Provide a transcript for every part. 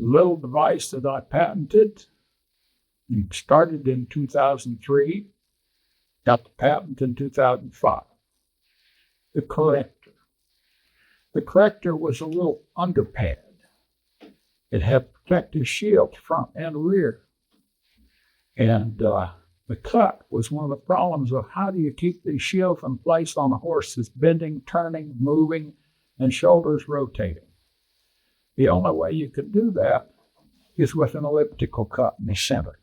little device that I patented. It started in 2003, got the patent in 2005. The Corrector. The Corrector was a little underpad. It had protective shields front and rear. And the cut was one of the problems of how do you keep these shields in place on a horse that's bending, turning, moving, and shoulders rotating. The only way you could do that is with an elliptical cut in the center.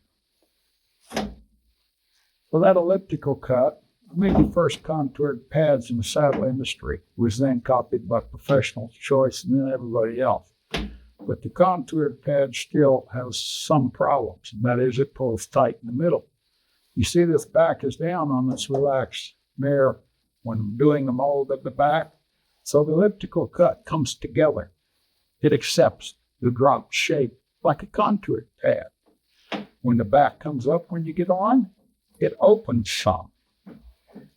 So that elliptical cut made the first contoured pads in the saddle industry. It was then copied by Professional Choice and then everybody else. But the contoured pad still has some problems, and that is it pulls tight in the middle. You see this back is down on this relaxed mare when doing the mold at the back. So the elliptical cut comes together. It accepts the dropped shape like a contoured pad. When the back comes up when you get on, it opens some.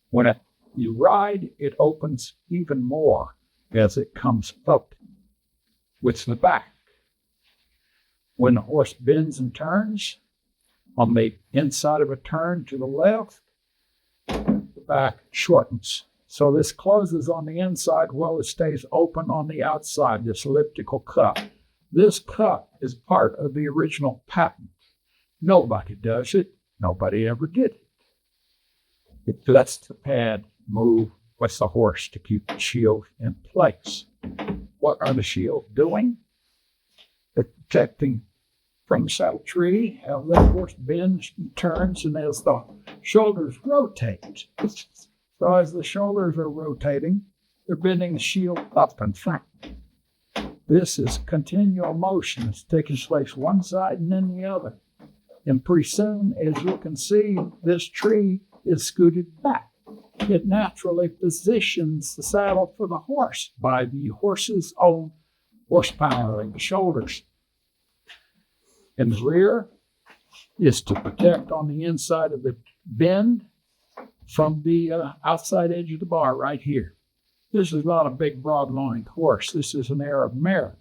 When you ride, it opens even more as it comes up with the back. When the horse bends and turns, on the inside of a turn to the left, the back shortens. So this closes on the inside while it stays open on the outside, this elliptical cut. This cut is part of the original patent. Nobody does it. Nobody ever did it. It lets the pad move with the horse to keep the shield in place. What are the shields doing? They're protecting from the saddle tree, how the horse bends and turns, and as the shoulders rotate. So as the shoulders are rotating, they're bending the shield up and front. This is continual motion. It's taking place one side and then the other. And pretty soon, as you can see, this tree is scooted back. It naturally positions the saddle for the horse by the horse's own horsepower in the shoulders. And the rear is to protect on the inside of the bend from the outside edge of the bar right here. This is not a big, broad-loined horse. This is an Arab mare.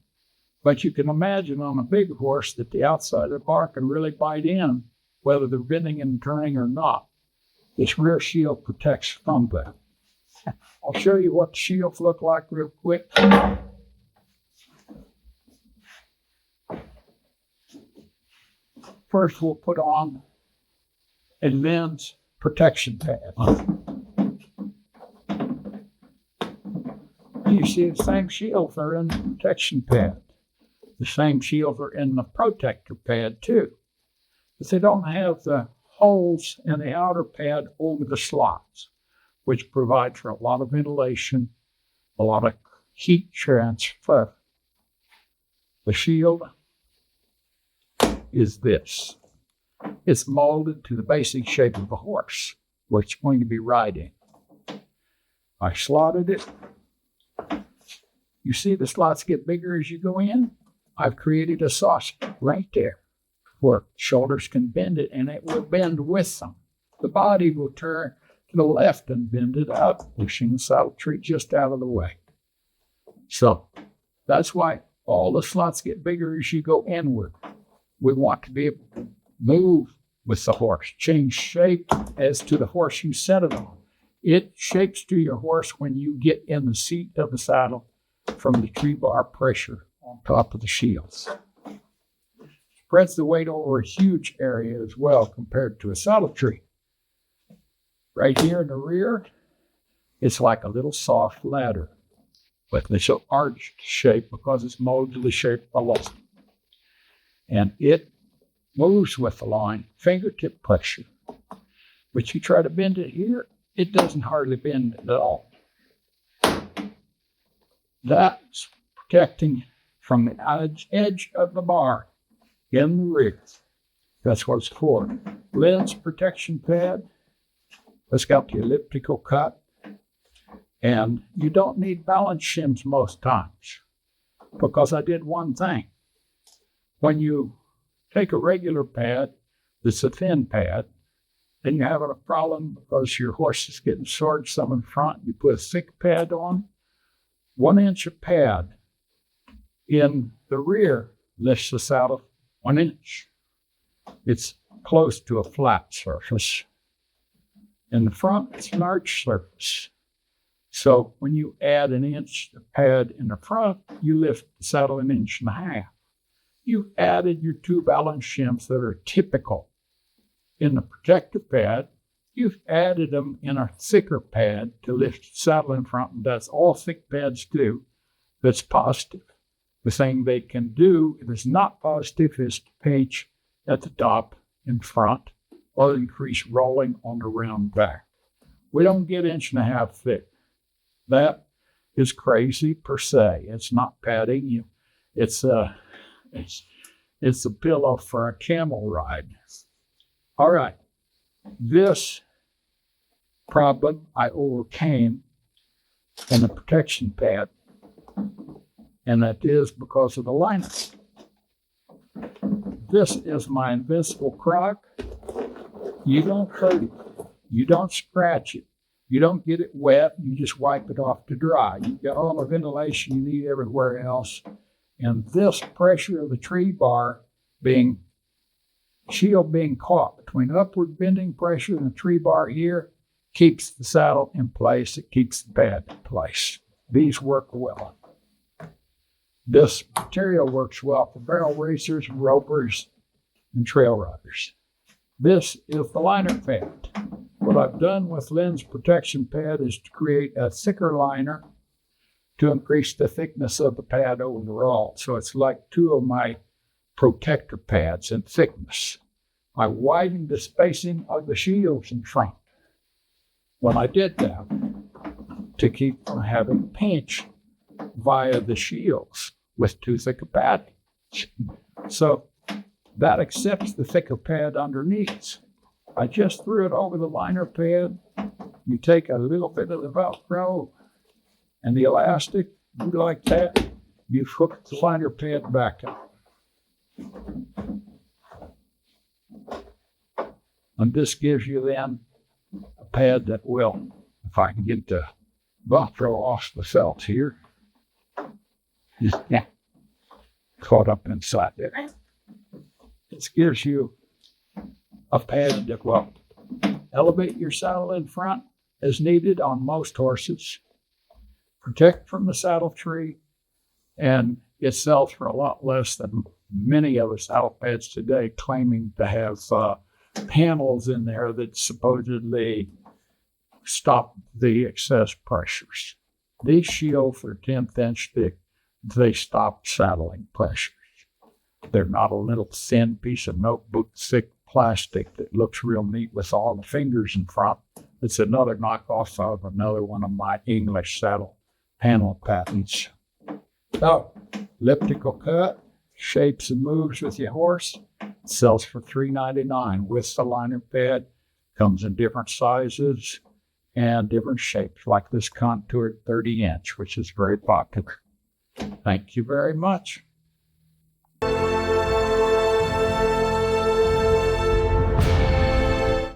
But you can imagine on a big horse that the outside of the bar can really bite in, whether they're bending and turning or not. This rear shield protects from that. I'll show you what the shields look like real quick. First, we'll put on a lens protection pad. You see the same shields are in the protection pad. The same shields are in the protector pad too. But they don't have the holes in the outer pad over the slots, which provide for a lot of ventilation, a lot of heat transfer. The shield is this. It's molded to the basic shape of a horse, which is going to be riding. I slotted it. You see the slots get bigger as you go in? I've created a saucer right there where shoulders can bend it, and it will bend with them. The body will turn to the left and bend it out, pushing the saddle tree just out of the way. So that's why all the slots get bigger as you go inward. We want to be able to move with the horse, change shape as to the horse you set it on. It shapes to your horse when you get in the seat of the saddle from the tree bar pressure on top of the shields. Spreads the weight over a huge area as well compared to a saddle tree. Right here in the rear, it's like a little soft ladder, but it's an arched shape because it's moldedly shaped below. And it moves with the line, fingertip pressure. But you try to bend it here, it doesn't hardly bend at all. That's protecting from the edge of the bar in the rear. That's what it's for. Lens protection pad. It's got the elliptical cut. And you don't need balance shims most times because I did one thing. When you take a regular pad that's a thin pad, then you're having a problem because your horse is getting sore some in front. You put a thick pad on, 1 inch of pad in the rear lifts the saddle 1 inch. It's close to a flat surface. In the front, it's an arch surface. So when you add 1 inch of pad in the front, you lift the saddle 1.5 inches. You've added your 2 balance shims that are typical in the protective pad. You've added them in a thicker pad to lift the saddle in front, and that's all thick pads do. That's positive. The thing they can do that is not positive is to pinch at the top in front or increase rolling on the round back. We don't get 1.5 inches thick. That is crazy per se. It's not padding. It's a pillow for a camel ride. All right. This problem I overcame in the protection pad, and that is because of the liner. This is my invincible croc. You don't hurt it. You don't scratch it. You don't get it wet. You just wipe it off to dry. You've got all the ventilation you need everywhere else. And this pressure of the tree bar shield being caught between upward bending pressure and the tree bar here keeps the saddle in place. It keeps the pad in place. These work well. This material works well for barrel racers, ropers, and trail riders. This is the liner pad. What I've done with Len's protection pad is to create a thicker liner to increase the thickness of the pad overall. So it's like 2 of my protector pads in thickness. I widened the spacing of the shields in front when I did that to keep from having pinch via the shields with too thick a pad. So that accepts the thicker pad underneath. I just threw it over the liner pad. You take a little bit of the Velcro and the elastic, you like that, you hook the liner pad back up. And this gives you then a pad that will, if I can get the Velcro off the felt here, yeah, caught up inside there. This gives you a pad that will elevate your saddle in front as needed on most horses, protect from the saddle tree, and it sells for a lot less than many of the saddle pads today, claiming to have panels in there that supposedly stop the excess pressures. These shields are 1/10 inch thick. They stop saddling pressures. They're not a little thin piece of notebook thick plastic that looks real neat with all the fingers in front. It's another knockoff of another one of my English saddle panel patents. So, elliptical cut, shapes and moves with your horse. It sells for $3.99 with the liner pad. Comes in different sizes and different shapes, like this contoured 30 inch, which is very popular. Thank you very much.